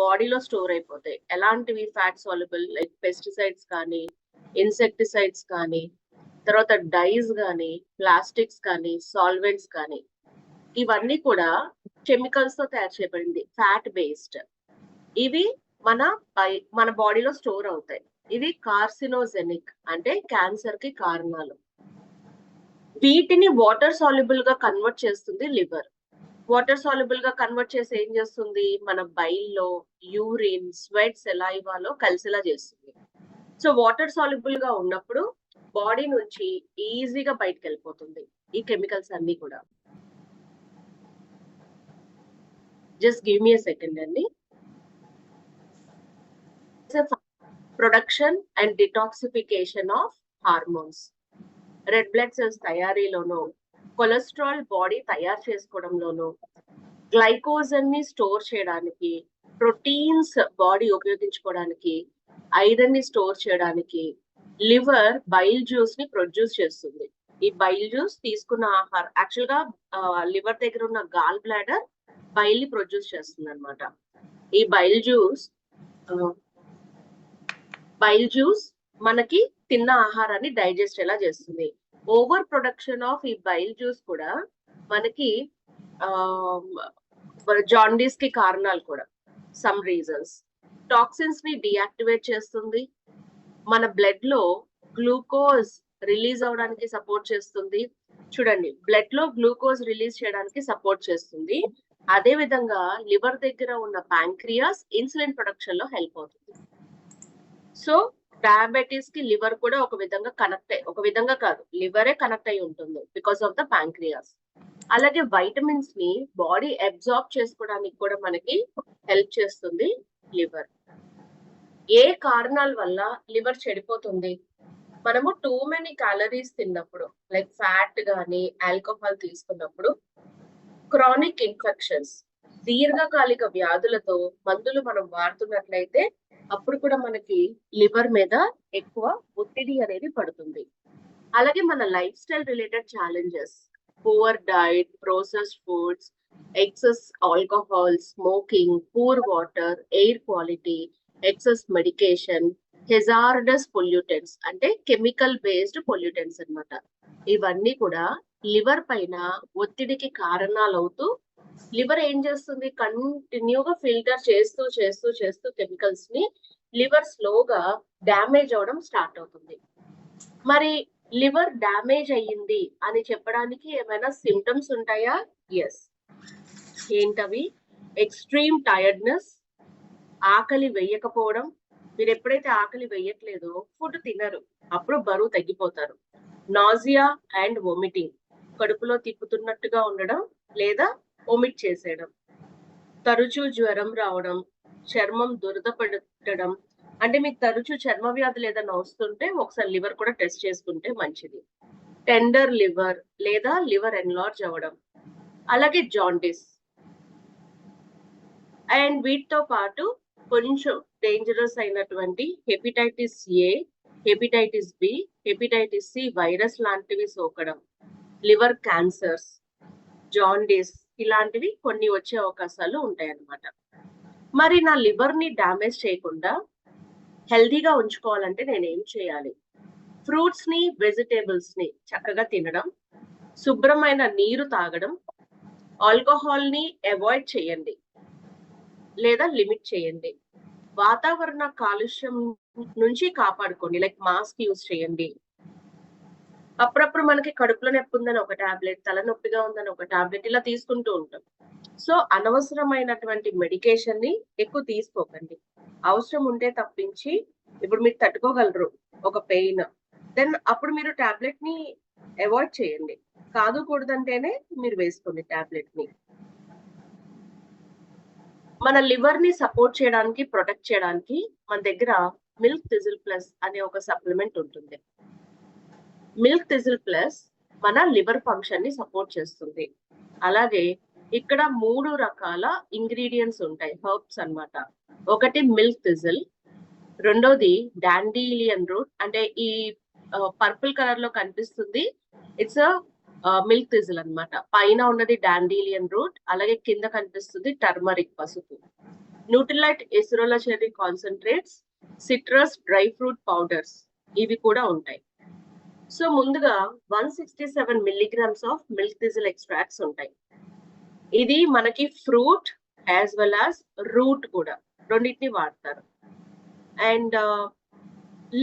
బాడీలో స్టోర్ అయిపోతాయి. ఎలాంటివి? ఫ్యాట్ సాల్యుబుల్ లైక్ పెస్టిసైడ్స్ కానీ, ఇన్సెక్టిసైడ్స్ కానీ, తర్వాత డైస్ కానీ, ప్లాస్టిక్స్ కానీ, సాల్వెంట్స్ కానీ, ఇవన్నీ కూడా కెమికల్స్ తో తయారు చేయబడింది, ఫ్యాట్ బేస్డ్. ఇవి మన బాడీలో స్టోర్ అవుతాయి. ఇవి కార్సినోజెనిక్, అంటే క్యాన్సర్ కి కారణాలు. వీటిని వాటర్ సాల్యుబుల్ గా కన్వర్ట్ చేస్తుంది లివర్. వాటర్ సాల్యుబుల్ గా కన్వర్ట్ చేసి ఏం చేస్తుంది? మన బైల్లో, యూరిన్, స్వెట్, సెలైవాలో కలిసేలా చేస్తుంది. సో వాటర్ సాల్యుబుల్ గా ఉన్నప్పుడు బాడీ నుంచి ఈజీగా బయటకు వెళ్ళిపోతుంది ఈ కెమికల్స్ అన్ని కూడా. Just give me a second అండి. Production and detoxification of hormones. Red blood cells తయారీలోనూ, కొలెస్ట్రాల్ బాడీ తయారు చేసుకోవడంలోనూ, గ్లైకోజన్ ని స్టోర్ చేయడానికి, ప్రోటీన్స్ బాడీ ఉపయోగించుకోవడానికి, ఐరన్ ని స్టోర్ చేయడానికి లివర్ బైల్ జ్యూస్ ని ప్రొడ్యూస్ చేస్తుంది. ఈ బైల్ జ్యూస్ తీసుకున్న ఆహారం, యాక్చువల్ గా లివర్ దగ్గర ఉన్న గాల్ బ్లాడర్ బైల్ ని ప్రొడ్యూస్ చేస్తుంది అనమాట. ఈ బైల్ జ్యూస్ మనకి తిన్న ఆహారాన్ని డైజెస్ట్ ఎలా చేస్తుంది. ఓవర్ ప్రొడక్షన్ ఆఫ్ ఈ బైల్ జ్యూస్ కూడా మనకి జాండీస్ కి కారణాలు కూడా, సమ్ రీజన్స్. టాక్సిన్స్ ని డియాక్టివేట్ చేస్తుంది. మన బ్లడ్ లో గ్లూకోజ్ రిలీజ్ అవడానికి సపోర్ట్ చేస్తుంది. చూడండి, బ్లడ్ లో గ్లూకోజ్ రిలీజ్ చేయడానికి సపోర్ట్ చేస్తుంది. అదే విధంగా లివర్ దగ్గర ఉన్న ప్యాంక్రియాస్ ఇన్సులిన్ ప్రొడక్షన్ లో హెల్ప్ అవుతుంది. సో డయాబెటీస్ కి లివర్ కూడా ఒక విధంగా ఒక విధంగా కాదు, లివరే కనెక్ట్ అయి ఉంటుంది బికాస్ ఆఫ్ ద ప్యాంక్రియాస్. అలాగే వైటమిన్స్ ని బాడీ అబ్జార్బ్ చేసుకోవడానికి కూడా మనకి హెల్ప్ చేస్తుంది లివర్. ఏ కారణాల వల్ల లివర్ చెడిపోతుంది? మనము టూ మెనీ క్యాలరీస్ తిన్నప్పుడు, లైక్ ఫ్యాట్ గానీ ఆల్కహాల్ తీసుకున్నప్పుడు, క్రానిక్ ఇన్ఫెక్షన్స్, దీర్ఘకాలిక వ్యాధులతో మందులు మనం వాడుతున్నట్లయితే అప్పుడు కూడా మనకి లివర్ మీద ఎక్కువ ఒత్తిడి అనేది పడుతుంది. అలాగే మన life style related challenges, poor diet, processed foods, excess alcohol, smoking, poor water, air quality, excess medication, hazardous pollutants అంటే కెమికల్ బేస్డ్ పొల్యూటెంట్స్ అన్నమాట. ఇవన్నీ కూడా లివర్ పైన ఒత్తిడికి కారణాలు అవుతూ, లివర్ ఏం చేస్తుంది? కంటిన్యూగా ఫిల్టర్ చేస్తూ చేస్తూ చేస్తూ కెమికల్స్ ని లివర్ స్లోగా డ్యామేజ్ అవడం స్టార్ట్ అవుతుంది. మరి లివర్ డ్యామేజ్ అయ్యింది అని చెప్పడానికి ఏమైనా సిమ్టమ్స్ ఉంటాయా? ఎస్. ఏంటవి? ఎక్స్ట్రీమ్ టైర్డ్నెస్, ఆకలి వేయకపోవడం. మీరు ఎప్పుడైతే ఆకలి వేయట్లేదో ఫుడ్ తినరు, అప్పుడు బరువు తగ్గిపోతారు. నాజియా అండ్ వొమిటింగ్, కడుపులో తిప్పుతున్నట్టుగా ఉండడం లేదా వొమిట్ చేసేయడం. తరచూ జ్వరం రావడం, చర్మం దురద పడటం. అంటే మీకు తరచూ చర్మ వ్యాధులు ఏదైనా వస్తుంటే ఒకసారి లివర్ కూడా టెస్ట్ చేసుకుంటే మంచిది. టెండర్ లివర్ లేదా లివర్ ఎన్లార్జ్ అవ్వడం. అలాగే జాండిస్. అండ్ వీటితో పాటు కొంచెం డేంజరస్ అయినటువంటి hepatitis A, hepatitis B, hepatitis C virus లాంటివి సోకడం, లివర్ క్యాన్సర్స్, జాండిస్, ఇలాంటివి కొన్ని వచ్చే అవకాశాలు ఉంటాయన్నమాట. మరి నా లివర్ ని డ్యామేజ్ చేయకుండా హెల్దీగా ఉంచుకోవాలంటే నేను ఏం చేయాలి? ఫ్రూట్స్ ని, వెజిటేబుల్స్ ని చక్కగా తినడం, శుభ్రమైన నీరు తాగడం, ఆల్కహాల్ ని అవాయిడ్ చేయండి లేదా లిమిట్ చేయండి. వాతావరణ కాలుష్యం నుంచి కాపాడుకోండి, లైక్ మాస్క్ యూజ్ చేయండి. అప్పుడప్పుడు మనకి కడుపులో నొప్పి ఉందని ఒక టాబ్లెట్, తలనొప్పిగా ఉందని ఒక టాబ్లెట్, ఇలా తీసుకుంటూ ఉంటాం. సో అనవసరమైనటువంటి మెడికేషన్ ని ఎక్కువ తీసుకోకండి. అవసరం ఉంటే తప్పించి, ఇప్పుడు మీరు తట్టుకోగలరు ఒక పెయిన్, దెన్ అప్పుడు మీరు టాబ్లెట్ ని అవాయిడ్ చేయండి. కాదు కూడదంటేనే మీరు వేసుకోండి టాబ్లెట్ ని. మన లివర్ ని సపోర్ట్ చేయడానికి, ప్రొటెక్ట్ చేయడానికి మన దగ్గర మిల్క్ థిజిల్ ప్లస్ అనే ఒక సప్లిమెంట్ ఉంటుంది. మిల్క్ థిజిల్ ప్లస్ మన లివర్ ఫంక్షన్ ని సపోర్ట్ చేస్తుంది. అలాగే ఇక్కడ 3 రకాల ఇంగ్రీడియంట్స్ ఉంటాయి, హర్బ్స్ అన్నమాట. ఒకటి మిల్క్ థిజిల్, రెండోది డాండిలియన్ రూట్, అంటే ఈ పర్పుల్ కలర్ లో కనిపిస్తుంది, ఇట్స్ మిల్క్ థిజిల్ అన్నమాట. పైన ఉన్నది డాండిలియన్ రూట్, అలాగే కింద కనిపిస్తుంది టర్మరిక్, పసుపు. Nutrilite acerola cherry concentrates, citrus dry fruit powders ఇవి కూడా ఉంటాయి. సో ముందుగా 167 milligrams of milk thistle extracts ఉంటాయి. ఇది మనకి fruit as well as root కూడా రెండింటిని వాడతారు. అండ్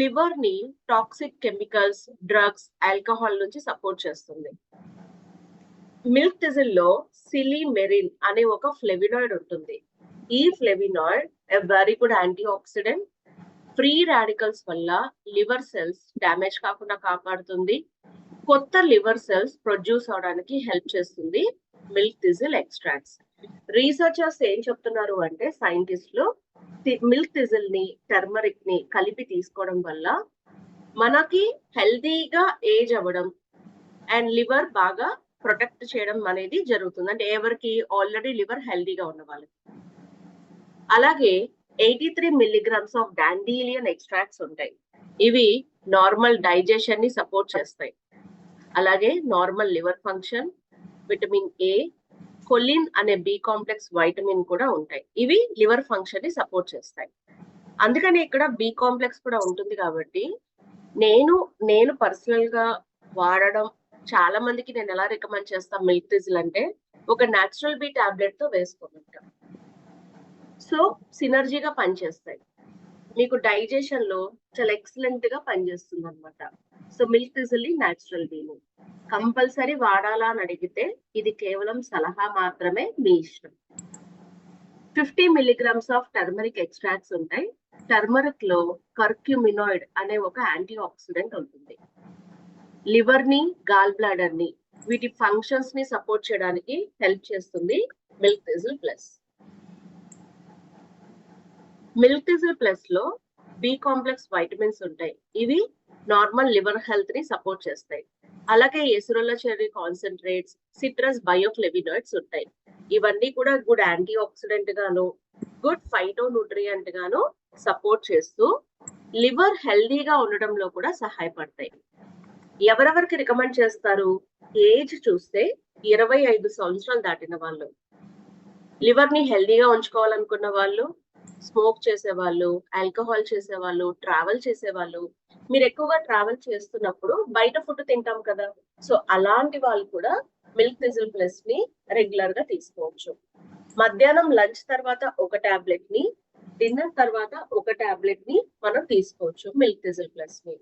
లివర్ ని టాక్సిక్ కెమికల్స్, డ్రగ్స్, ఆల్కహాల్ నుంచి సపోర్ట్ చేస్తుంది. మిల్క్ థిజిల్ లో సిలిమెరిన్ అనే ఒక ఫ్లెవినాయిడ్ ఉంటుంది. ఈ flavonoid very good antioxidant, free radicals వల్ల లివర్ సెల్స్ డ్యామేజ్ కాకుండా కాపాడుతుంది, కొత్త లివర్ సెల్స్ ప్రొడ్యూస్ అవడానికి హెల్ప్ చేస్తుంది మిల్క్ థిజిల్ ఎక్స్ట్రాక్ట్స్. రీసెర్చర్స్ ఏం చెప్తున్నారు అంటే సైంటిస్టులు మిల్క్ థిజిల్ ని, టర్మరిక్ ని కలిపి తీసుకోవడం వల్ల మనకి హెల్దీగా ఏజ్ అవ్వడం అండ్ లివర్ బాగా ప్రొటెక్ట్ చేయడం అనేది జరుగుతుంది. అంటే ఎవరికి ఆల్రెడీ లివర్ హెల్దీగా ఉన్న వాళ్ళకి. అలాగే 83 మిల్లీగ్రామ్స్ ఆఫ్ డాండీలియన్ ఎక్స్ట్రాక్ట్స్ ఉంటాయి. ఇవి నార్మల్ డైజెషన్ ని సపోర్ట్ చేస్తాయి. అలాగే normal liver function, vitamin A, choline అనే బి కాంప్లెక్స్ వైటమిన్ కూడా ఉంటాయి. ఇవి లివర్ ఫంక్షన్ ని సపోర్ట్ చేస్తాయి. అందుకని ఇక్కడ బి కాంప్లెక్స్ కూడా ఉంటుంది కాబట్టి నేను పర్సనల్ గా వాడడం చాలా మందికి నేను ఎలా రికమెండ్ చేస్తాను మిల్క్ థిజిల్ అంటే ఒక న్యాచురల్ బి టాబ్లెట్ తో వేసుకోమంటాం. సో సినర్జీగా పనిచేస్తాయి. మీకు డైజెషన్ లో చాలా ఎక్సలెంట్ గా పనిచేస్తుంది అనమాట. సో మిల్క్ థిజిల్ న్యాచురల్ బీని కంపల్సరీ వాడాలా అని అడిగితే ఇది కేవలం సలహా మాత్రమే, మీ ఇష్టం. 50 మిల్లీగ్రామ్స్ ఆఫ్ టర్మరిక్ ఎక్స్ట్రాక్ట్స్ ఉంటాయి. టర్మరిక్ లో కర్క్యూమినాయిడ్ అనే ఒక యాంటీ ఆక్సిడెంట్ ఉంటుంది. లివర్ ని, గాల్ బ్లాడర్ ని, వీటి ఫంక్షన్స్ ని సపోర్ట్ చేయడానికి హెల్ప్ చేస్తుంది మిల్క్ థిజిల్ ప్లస్. మిల్క్ థిజిల్ ప్లస్ లో బి కాంప్లెక్స్ వైటమిన్స్ ఉంటాయి. ఇవి నార్మల్ లివర్ హెల్త్ ని సపోర్ట్ చేస్తాయి. అలాగే ఎసిరోలా చెర్రీ కాన్సన్ట్రేట్స్, సిట్రస్ బయోఫ్లెవినాయిడ్స్ ఉంటాయి. ఇవన్నీ కూడా గుడ్ యాంటీ ఆక్సిడెంట్ గాను, గుడ్ ఫైటో న్యూట్రియంట్ గాను సపోర్ట్ చేస్తూ లివర్ హెల్దీగా ఉండడంలో కూడా సహాయపడతాయి. ఎవరెవరికి రికమెండ్ చేస్తారు? ఏజ్ చూస్తే 25 సంవత్సరాలు దాటిన వాళ్ళు, లివర్ ని హెల్దీగా ఉంచుకోవాలనుకున్న వాళ్ళు, స్మోక్ చేసేవాళ్ళు, ఆల్కహాల్ చేసేవాళ్ళు, ట్రావెల్ చేసేవాళ్ళు. మీరు ఎక్కువగా ట్రావెల్ చేస్తున్నప్పుడు బయట ఫుడ్ తింటాం కదా, సో అలాంటి వాళ్ళు కూడా మిల్క్ థిజిల్ ప్లస్ ని రెగ్యులర్ గా తీసుకోవచ్చు. మధ్యాహ్నం లంచ్ తర్వాత ఒక టాబ్లెట్ ని, డిన్నర్ తర్వాత ఒక టాబ్లెట్ ని మనం తీసుకోవచ్చు మిల్క్ థిజిల్ ప్లస్ ని.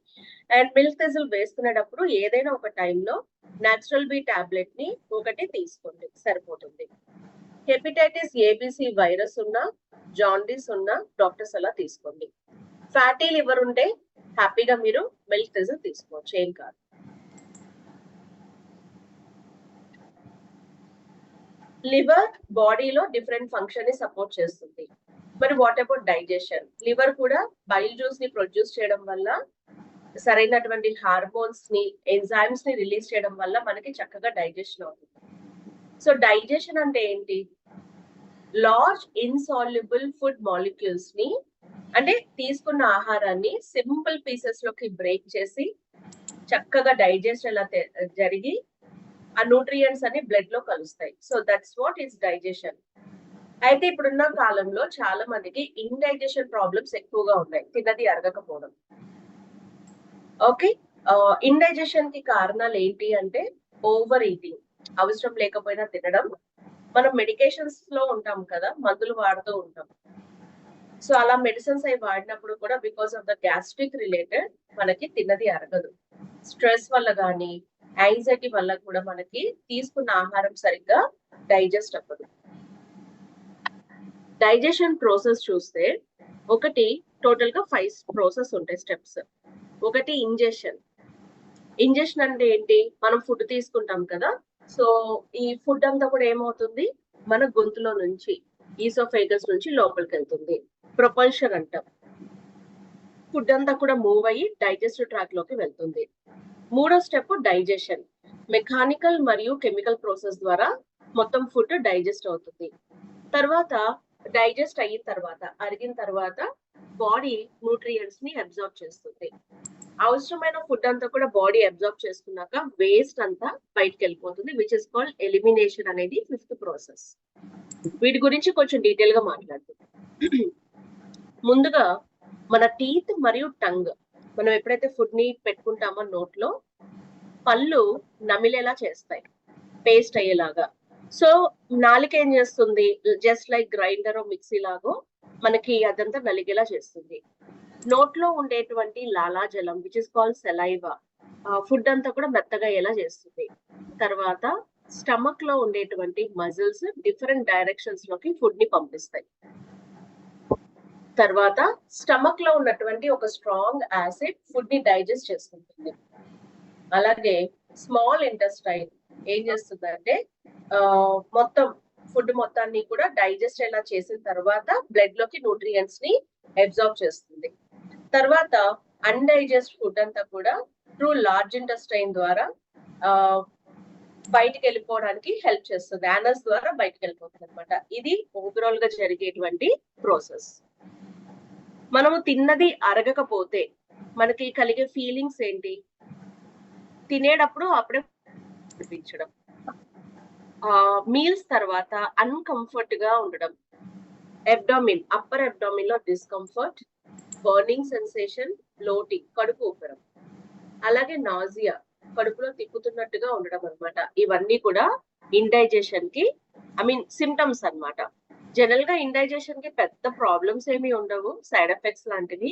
అండ్ మిల్క్ థిజిల్ వేసుకునేటప్పుడు ఏదైనా ఒక టైంలో న్యాచురల్ బి టాబ్లెట్ ని ఒకటి తీసుకోండి, సరిపోతుంది. హెపటైటిస్ ఏబిసి వైరస్ ఉన్నా, జాండీస్ ఉన్నా డాక్టర్స్ అలా తీసుకోండి. ఫ్యాటీ లివర్ ఉంటే హ్యాపీగా మీరు మిల్క్ థిజిల్ తీసుకోవచ్చు, ఏం కాదు. లివర్ బాడీలో డిఫరెంట్ ఫంక్షన్ ని సపోర్ట్ చేస్తుంది. మరి వాట్ అబౌట్ డైజెషన్? లివర్ కూడా బైల్ జ్యూస్ ని ప్రొడ్యూస్ చేయడం వల్ల, సరైనటువంటి హార్మోన్స్ ని, ఎంజైమ్స్ ని రిలీజ్ చేయడం వల్ల మనకి చక్కగా డైజెషన్ అవుతుంది. సో డైజెషన్ అంటే ఏంటి? లార్జ్ ఇన్సాల్యుబుల్ ఫుడ్ మాలిక్యూల్స్ ని, అంటే తీసుకున్న ఆహారాన్ని సింపుల్ పీసెస్ లోకి బ్రేక్ చేసి చక్కగా డైజెస్ట్ ఎలా జరిగి ఆ న్యూట్రియంట్స్ అన్ని బ్లడ్ లో కలుస్తాయి. So that's what is digestion. అయితే ఇప్పుడున్న కాలంలో చాలా మందికి ఇండైజెషన్ ప్రాబ్లమ్స్ ఎక్కువగా ఉన్నాయి, తిన్నది అరగకపోవడం. ఓకే, ఇండైజెషన్ కి కారణాలు ఏంటి అంటే ఓవర్ ఈటింగ్, అవసరం లేకపోయినా తినడం. మనం మెడికేషన్స్ లో ఉంటాం కదా, మందులు వాడుతూ ఉంటాం. సో అలా మెడిసిన్స్ అవి వాడినప్పుడు కూడా because of the gastric related మనకి తిన్నది అరగదు. స్ట్రెస్ వల్ల కానీ, యాంగ్జైటీ వల్ల కూడా మనకి తీసుకున్న ఆహారం సరిగ్గా డైజెస్ట్ అవ్వదు. డైజెషన్ ప్రాసెస్ చూస్తే ఒకటి టోటల్ గా 5 ప్రాసెస్ ఉంటాయి, స్టెప్స్. ఒకటి ఇంజెషన్. ఇంజెషన్ అంటే ఏంటి? మనం ఫుడ్ తీసుకుంటాం కదా, సో ఈ ఫుడ్ అంతా కూడా ఏమవుతుంది, మన గొంతులో నుంచి, ఈసోఫేగస్ నుంచి లోపలికి వెళ్తుంది. ప్రొపల్షన్ అంటాం. ఫుడ్ అంతా కూడా మూవ్ అయ్యి డైజెస్టివ్ ట్రాక్ లోకి వెళ్తుంది. మూడో స్టెప్ డైజెషన్. మెకానికల్ మరియు కెమికల్ ప్రాసెస్ ద్వారా మొత్తం ఫుడ్ డైజెస్ట్ అవుతుంది. తర్వాత డైజెస్ట్ అయిన తర్వాత, అరిగిన తర్వాత బాడీ న్యూట్రియంట్స్ ని అబ్జార్బ్ చేస్తుంది. అవసరమైన ఫుడ్ అంతా కూడా బాడీ అబ్జార్బ్ చేసుకున్నాక వేస్ట్ అంతా బయటకు వెళ్ళిపోతుంది, విచ్ ఇస్ కాల్డ్ ఎలిమినేషన్ అనేది 5th ప్రాసెస్. వీటి గురించి కొంచెం డీటెయిల్ గా మాట్లాడుతాం. ముందుగా మన టీత్ మరియు టంగ్, మనం ఎప్పుడైతే ఫుడ్ ని పెట్టుకుంటామో నోట్లో, పళ్ళు నమిలేలా చేస్తాయి, పేస్ట్ అయ్యేలాగా. సో నాలుక ఏం చేస్తుంది, జస్ట్ లైక్ గ్రైండర్ మిక్సీ లాగో మనకి అదంతా నలిగేలా చేస్తుంది. నోట్లో ఉండేటువంటి లాలాజలం which is called saliva, food అంతా కూడా మెత్తగా అయ్యేలా చేస్తుంది. తర్వాత స్టమక్ లో ఉండేటువంటి మజిల్స్ డిఫరెంట్ డైరెక్షన్స్ లోకి ఫుడ్ ని పంపిస్తాయి. తర్వాత స్టమక్ లో ఉన్నటువంటి ఒక స్ట్రాంగ్ యాసిడ్ ఫుడ్ ని డైజెస్ట్ చేసుకుంటుంది. అలాగే స్మాల్ ఇంటెస్టైన్ ఏం చేస్తుందంటే మొత్తం ఫుడ్ మొత్తాన్ని కూడా డైజెస్ట్ ఎలా చేసిన తర్వాత బ్లడ్ లోకి న్యూట్రియంట్స్ ని అబ్జార్బ్ చేస్తుంది. తర్వాత అన్డైజెస్ట్ ఫుడ్ అంతా కూడా త్రూ లార్జ్ ఇంటెస్టైన్ ద్వారా బయటికి వెళ్ళిపోవడానికి హెల్ప్ చేస్తుంది, యానస్ ద్వారా బయటికి వెళ్ళిపోతుంది అనమాట. ఇది ఓవరాల్ గా జరిగేటువంటి ప్రాసెస్. మనము తిన్నది అరగకపోతే మనకి కలిగే ఫీలింగ్స్ ఏంటి, తినేటప్పుడు అప్పుడే అనిపించడం, మీల్స్ తర్వాత అన్కంఫర్ట్ గా ఉండడం, అబ్డామిన్ అప్పర్ అబ్డామిన్ లో డిస్కంఫర్ట్, బర్నింగ్ సెన్సేషన్, బ్లోటింగ్ కడుపు ఊపడం, అలాగే నాజియా కడుపులో తిప్పుతున్నట్టుగా ఉండడం అన్నమాట. ఇవన్నీ కూడా ఇండైజెషన్ కి సిమ్టమ్స్ అన్నమాట. జనరల్ గా ఇండైజెషన్ కి పెద్ద ప్రాబ్లమ్స్ ఏమి ఉండవు, సైడ్ ఎఫెక్ట్స్ లాంటివి,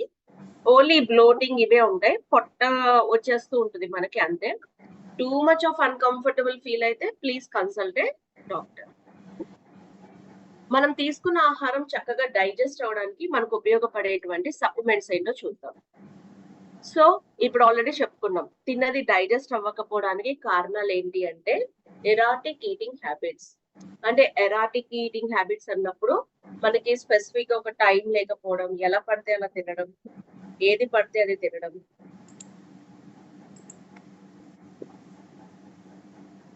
ఓన్లీ బ్లోటింగ్ ఇవే ఉంటాయి, పొట్ట వచ్చేస్తూ ఉంటుంది మనకి అంతే. Too much of uncomfortable feel అయితే ప్లీజ్ కన్సల్ట్ ఏ డాక్టర్. మనం తీసుకున్న ఆహారం చక్కగా డైజెస్ట్ అవడానికి మనకు ఉపయోగపడేటువంటి సప్లిమెంట్స్ ఏంటో చూద్దాం. సో ఇప్పుడు ఆల్రెడీ చెప్పుకున్నాం, తిన్నది డైజెస్ట్ అవ్వకపోవడానికి కారణాలు ఏంటి అంటే ఎరాటిక్ ఈటింగ్ హ్యాబిట్స్. అంటే ఎరాటిక్ ఈటింగ్ హ్యాబిట్స్ అన్నప్పుడు మనకి స్పెసిఫిక్ ఒక టైం లేకపోవడం, ఎలా పడితే అలా తినడం, ఏది పడితే అది తినడం.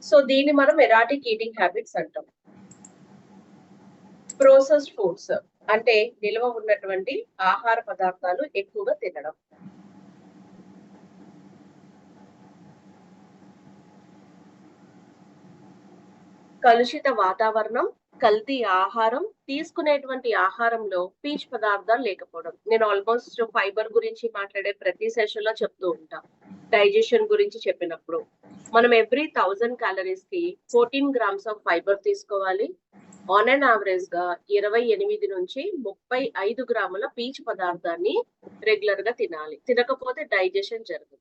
సో దీన్ని మనం ఎరాటిక్ ఈటింగ్ హ్యాబిట్స్ అంటాం. ప్రాసెస్డ్ ఫుడ్స్ అంటే నిల్వ ఉన్నటువంటి ఆహార పదార్థాలు ఎక్కువగా తినడం. కలుషిత వాతావరణం, కల్తీ ఆహారం, తీసుకునేటువంటి ఆహారంలో పీచు పదార్థాలు లేకపోవడం. నేను ఆల్మోస్ట్ ఫైబర్ గురించి మాట్లాడే ప్రతి సెషన్ లో చెప్తూ ఉంటా. డైజెషన్ గురించి చెప్పినప్పుడు మనం ఎవ్రీ 1000 క్యాలరీస్ కి 14 గ్రామ్స్ ఆఫ్ ఫైబర్ తీసుకోవాలి. ఆన్ అండ్ యావరేజ్ గా 28 నుంచి 35 గ్రాముల పీచు పదార్థాన్ని రెగ్యులర్ గా తినాలి. తినకపోతే డైజెషన్ జరగదు.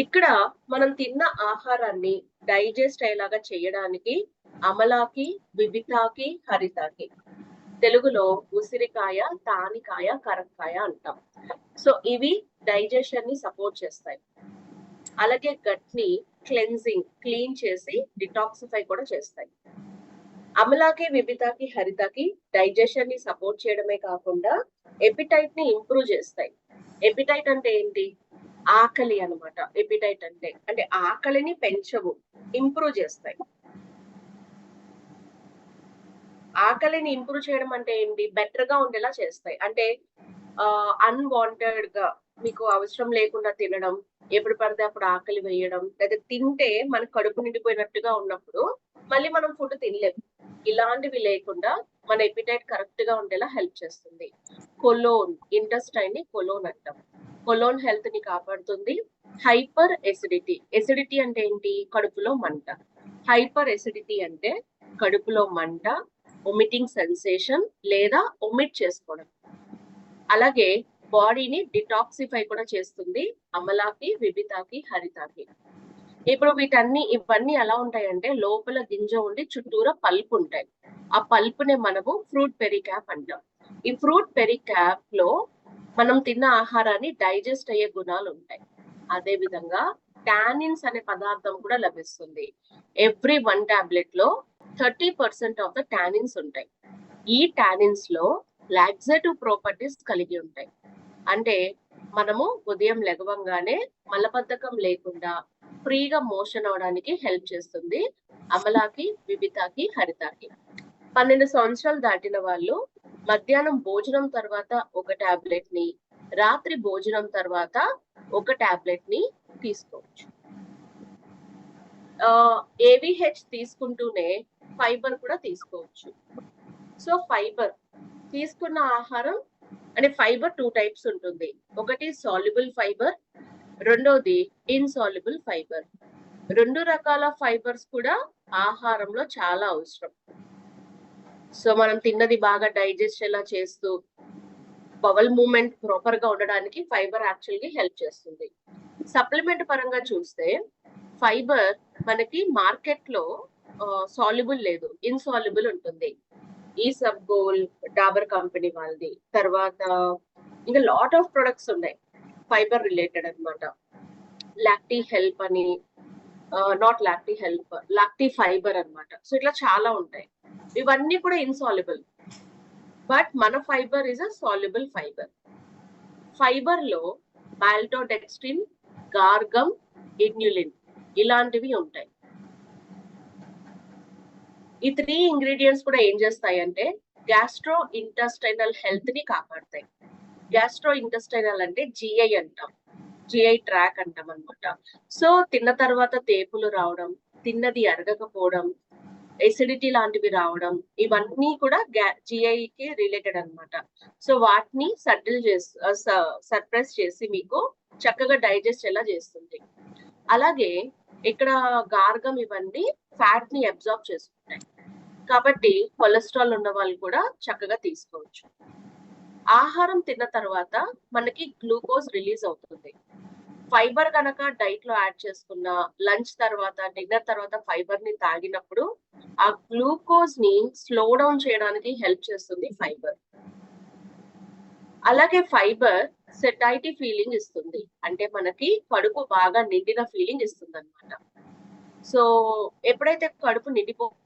ఇక్కడ మనం తిన్న ఆహారాన్ని డైజెస్ట్ అయ్యేలాగా చేయడానికి అమలాకి, విబితాకి, హరితాకి, తెలుగులో ఉసిరికాయ, తానికాయ, కరక్కాయ అంటాం. సో ఇవి డైజెషన్ ని సపోర్ట్ చేస్తాయి. అలాగే గట్ ని క్లెన్జింగ్, క్లీన్ చేసి డిటాక్సిఫై కూడా చేస్తాయి. అమలాకి, విబితాకి, హరితాకి డైజెషన్ ని సపోర్ట్ చేయడమే కాకుండా ఎపిటైట్ ని ఇంప్రూవ్ చేస్తాయి. ఎపిటైట్ అంటే ఏంటి, ఆకలి అనమాట. ఎపిటైట్ అంటే ఆకలిని పెంచవు, ఇంప్రూవ్ చేస్తాయి. ఆకలిని ఇంప్రూవ్ చేయడం అంటే ఏంటి, బెటర్ గా ఉండేలా చేస్తాయి. అంటే అన్వాంటెడ్ గా మీకు అవసరం లేకుండా తినడం, ఎప్పుడు పడితే అప్పుడు ఆకలి వేయడం, లేదా తింటే మన కడుపు నిండిపోయినట్టుగా ఉన్నప్పుడు మళ్ళీ మనం ఫుడ్ తినలేము. ఇలాంటివి లేకుండా మన ఎపిటైట్ కరెక్ట్ గా ఉండేలా హెల్ప్ చేస్తుంది. కొలోన్, ఇంటెస్టైన్ ని కొలోన్ అంటాం. కొలోన్ హెల్త్ ని కాపాడుతుంది. హైపర్ ఎసిడిటీ, ఎసిడిటీ అంటే ఏంటి, కడుపులో మంట. హైపర్ ఎసిడిటీ అంటే కడుపులో మంట, ఒమిటింగ్ సెన్సేషన్ లేదా ఒమిట్ చేసుకోవడం. అలాగే బాడీని డిటాక్సిఫై కూడా చేస్తుంది అమలాకి, విబితాకి, హరితాకి. ఇప్పుడు ఇవన్నీ ఎలా ఉంటాయంటే లోపల గింజ ఉండి చుట్టూరా పల్ప్ ఉంటాయి. ఆ పల్పునే మనము ఫ్రూట్ పెరికాప్ అంటాం. ఈ ఫ్రూట్ పెరికాప్ లో మనం తిన్న ఆహారాన్ని డైజెస్ట్ అయ్యే గుణాలు ఉంటాయి. అదే విధంగా టానిన్స్ అనే పదార్థం కూడా లభిస్తుంది. ఎవ్రీ 1 టాబ్లెట్ లో 30% ఆఫ్ ద టానిన్స్ ఉంటాయి. ఈ టానిన్స్ లో లాక్సేటివ్ ప్రాపర్టీస్ కలిగి ఉంటాయి. అంటే మనము ఉదయం లెగవంగానే మలబద్ధకం లేకుండా ఫ్రీగా మోషన్ అవడానికి హెల్ప్ చేస్తుంది అమలాకి, విబితాకి, హరితాకి. 12 సంవత్సరాలు దాటిన వాళ్ళు మధ్యాహ్నం భోజనం తర్వాత ఒక టాబ్లెట్ ని, రాత్రి భోజనం తర్వాత ఒక టాబ్లెట్ ని తీసుకోవచ్చు. ఏవిహెచ్ తీసుకుంటూనే ఫైబర్ కూడా తీసుకోవచ్చు. సో ఫైబర్ తీసుకున్న ఆహారం అంటే ఫైబర్ 2 టైప్స్ ఉంటుంది. ఒకటి సాల్యుబుల్ ఫైబర్, రెండోది ఇన్సాల్యుబుల్ ఫైబర్. 2 రకాల ఫైబర్స్ కూడా ఆహారంలో చాలా అవసరం. సో మనం తిన్నది బాగా డైజెస్ట్ ఎలా చేస్తూ బవల్ మూవ్మెంట్ ప్రాపర్ గా ఉండడానికి ఫైబర్ యాక్చువల్గా హెల్ప్ చేస్తుంది. సప్లిమెంట్ పరంగా చూస్తే ఫైబర్ మనకి మార్కెట్ లో సాల్యుబుల్ లేదు, ఇన్సాల్యుబుల్ ఉంటుంది. ఈ సబ్ గోల్ డాబర్ కంపెనీ వాళ్ళది, తర్వాత ఇంకా లాట్ ఆఫ్ ప్రొడక్ట్స్ ఉన్నాయి ఫైబర్ రిలేటెడ్ అన్నమాట. లాక్టీ హెల్ప్ అని, నాట్ లాక్టీ హెల్ప్, లాక్టీ ఫైబర్ అన్నమాట. సో ఇట్లా చాలా ఉంటాయి. ఇవన్నీ కూడా ఇన్సాల్యుబుల్, బట్ మన fibre is a soluble fibre. Fibre లో మాల్టోడెక్స్ట్రిన్, గార్గమ్, ఇన్యులిన్ ఇలాంటివి ఉంటాయి. ఈ 3 ఇంగ్రీడియంట్స్ కూడా ఏం చేస్తాయంటే గ్యాస్ట్రో ఇంటెస్టైనల్ హెల్త్ ని కాపాడతాయి. గ్యాస్ట్రో ఇంటెస్టైనల్ అంటే జిఐ అంటాం, జిఐ ట్రాక్ అంటాం అనమాట. సో తిన్న తర్వాత తేపులు రావడం, తిన్నది అరగకపోవడం, ఎసిడిటీ లాంటివి రావడం, ఇవన్నీ కూడా జిఐకి రిలేటెడ్ అన్నమాట. సో వాటిని సర్ప్రెస్ చేసి మీకు చక్కగా డైజెస్ట్ ఎలా చేస్తుంది. అలాగే ఇక్కడ గార్గం ఇవన్నీ ఫ్యాట్ ని అబ్జార్బ్ చేసుకుంటాయి, కాబట్టి కొలెస్ట్రాల్ ఉన్న వాళ్ళు కూడా చక్కగా తీసుకోవచ్చు. ఆహారం తిన్న తర్వాత మనకి గ్లూకోజ్ రిలీజ్ అవుతుంది. ఫైబర్ కనుక డైట్ లో యాడ్ చేసుకున్న, లంచ్ తర్వాత డిన్నర్ తర్వాత ఫైబర్ ని తాగినప్పుడు ఆ గ్లూకోజ్ ని స్లో డౌన్ చేయడానికి హెల్ప్ చేస్తుంది ఫైబర్. అలాగే ఫైబర్ సెటైటీ ఫీలింగ్ ఇస్తుంది, అంటే మనకి కడుపు బాగా నిండిన ఫీలింగ్ ఇస్తుంది అనమాట. సో ఎప్పుడైతే కడుపు నిండిపోవచ్చు,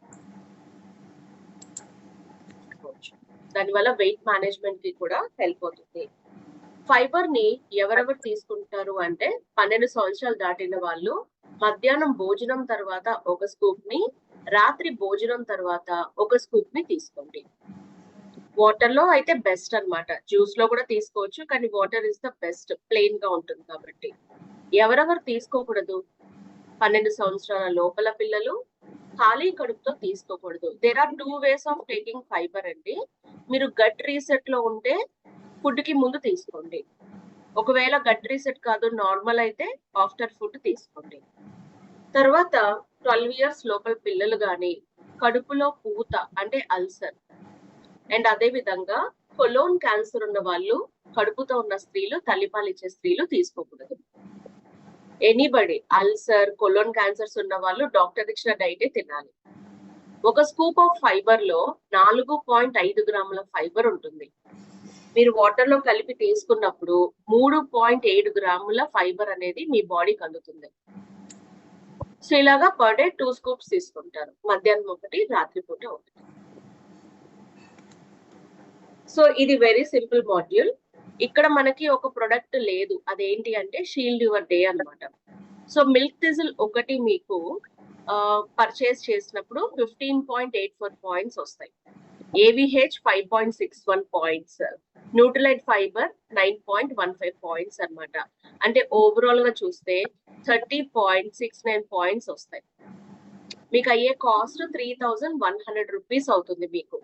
దానివల్ల వెయిట్ మేనేజ్మెంట్ కి కూడా హెల్ప్ అవుతుంది. ఫైబర్ ని ఎవరెవరు తీసుకుంటారు అంటే 12 సంవత్సరాలు దాటిన వాళ్ళు మధ్యాహ్నం భోజనం తర్వాత ఒక స్కూప్ ని, రాత్రి భోజనం తర్వాత ఒక స్కూప్ ని తీసుకోండి. వాటర్ లో అయితే బెస్ట్ అన్నమాట, జ్యూస్ లో కూడా తీసుకోవచ్చు, కానీ water is the best, plain గా ఉంటుంది కాబట్టి. ఎవరెవరు తీసుకోకూడదు? 12 సంవత్సరాల లోపల పిల్లలు, ఖాళీ కడుపుతో తీసుకోకూడదు. There are 2 ways of taking fibre అండి. మీరు గట్ రీసెట్ లో ఉంటే ఫుడ్ కి ముందు తీసుకోండి, ఒకవేళ గట్ రీసెట్ కాదు నార్మల్ అయితే ఆఫ్టర్ ఫుడ్ తీసుకోండి. తర్వాత 12 years లోపల పిల్లలు గాని, కడుపులో పూత అంటే అల్సర్, అండ్ అదే విధంగా కొలోన్ క్యాన్సర్ ఉన్న వాళ్ళు, కడుపుతో ఉన్న స్త్రీలు, తల్లిపాలు ఇచ్చే స్త్రీలు తీసుకోకూడదు. ఎనీబడి అల్సర్, కొలోన్ క్యాన్సర్స్ ఉన్న వాళ్ళు డాక్టర్ ఇచ్చిన డైటే తినాలి. ఒక స్కూప్ ఆఫ్ ఫైబర్ లో 4.5 గ్రాముల ఫైబర్ ఉంటుంది. మీరు వాటర్ లో కలిపి తీసుకున్నప్పుడు 3.7 గ్రాముల ఫైబర్ అనేది మీ బాడీకి అందుతుంది. సో ఇలాగా పర్ డే 2 scoops తీసుకుంటారు, మధ్యాహ్నం ఒకటి, రాత్రిపూట ఒకటి. సో ఇది వెరీ సింపుల్ మాడ్యూల్. ఇక్కడ మనకి ఒక ప్రొడక్ట్ లేదు, అదేంటి అంటే షీల్డ్ యువర్ డే అన్నమాట. సో మిల్క్ థిజిల్ ఒకటి మీకు పర్చేస్ చేసినప్పుడు 15.84 పాయింట్స్ వస్తాయి, ఏవిహెచ్ 5.61 పాయింట్స్, న్యూట్రిలైట్ ఫైబర్ 9.15 పాయింట్స్ అన్నమాట. అంటే ఓవరాల్ గా చూస్తే 30.69 పాయింట్స్ వస్తాయి. మీకు అయ్యే కాస్ట్ 3,100 రూపీస్ అవుతుంది మీకు.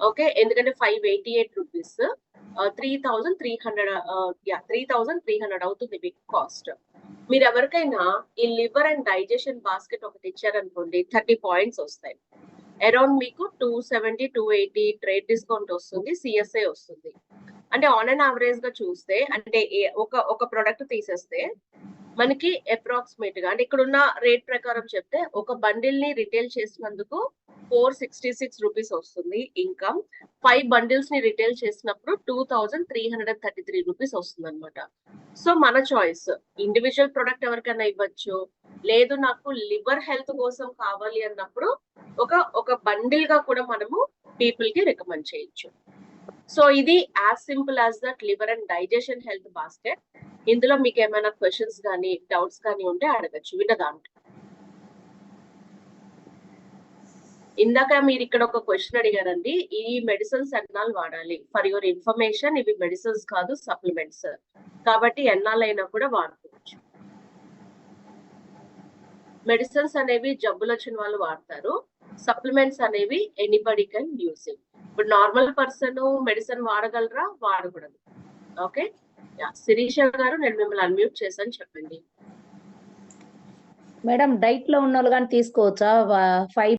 ఓకే, ఎందుకంటే 588 రూపీస్, 3,300 అవుతుంది మీకు కాస్ట్. మీరు ఎవరికైనా ఈ లివర్ అండ్ డైజెషన్ బాస్కెట్ ఒకటి ఇచ్చారనుకోండి, 30 పాయింట్స్ వస్తాయి. అరౌండ్ మీకు 270, 280 ట్రేడ్ డిస్కౌంట్ వస్తుంది, సిఎస్ఐ వస్తుంది. అంటే ఆన్ అండ్ యావరేజ్ గా చూస్తే, అంటే ఒక ప్రొడక్ట్ తీసేస్తే మనకి అప్రాక్సిమేట్ గా, అంటే ఇక్కడ ఉన్న రేట్ ప్రకారం చెప్తే, ఒక బండిల్ ని రిటైల్ చేసినందుకు 466 రూపీస్ వస్తుంది ఇన్కమ్. 5 బండిల్స్ ని రిటైల్ చేసినప్పుడు 2,333 రూపీస్ వస్తుంది అనమాట. సో మన చాయిస్, ఇండివిజువల్ ప్రొడక్ట్ ఎవరికైనా ఇవ్వచ్చు, లేదు నాకు లివర్ హెల్త్ కోసం కావాలి అన్నప్పుడు ఒక బండిల్ గా కూడా మనము పీపుల్ కి రికమెండ్ చేయొచ్చు. సో ఇది as simple as that liver and digestion health basket. ఇందులో మీకు ఏమైనా క్వశ్చన్స్ కానీ డౌట్స్ కానీ ఉంటే అడగచ్చు వినదాంట్లో. ఇందాక మీరు ఇక్కడ ఒక క్వశ్చన్ అడిగారండి, ఈ మెడిసిన్స్ ఎన్నాళ్ళు వాడాలి? ఫర్ యువర్ ఇన్ఫర్మేషన్, ఇవి మెడిసిన్స్ కాదు, సప్లిమెంట్స్, కాబట్టి ఎన్నాళ్ళైనా కూడా వాడుకోవచ్చు. మెడిసిన్స్ అనేవి జబ్బులు వచ్చిన వాళ్ళు వాడతారు. సప్లిమెంట్స్ అనేవి ఎనీబడి కెన్ యూజ్ ఇట్. ఇప్పుడు నార్మల్ పర్సన్ మెడిసిన్ వాడగలరా? వాడకూడదు. ఓకే. శిరీష గారు, నేను మిమ్మల్ని అన్మ్యూట్ చేశాను, చెప్పండి. మేడం డైట్ లో ఉన్న వాళ్ళు కానీ తీసుకోవచ్చా? 5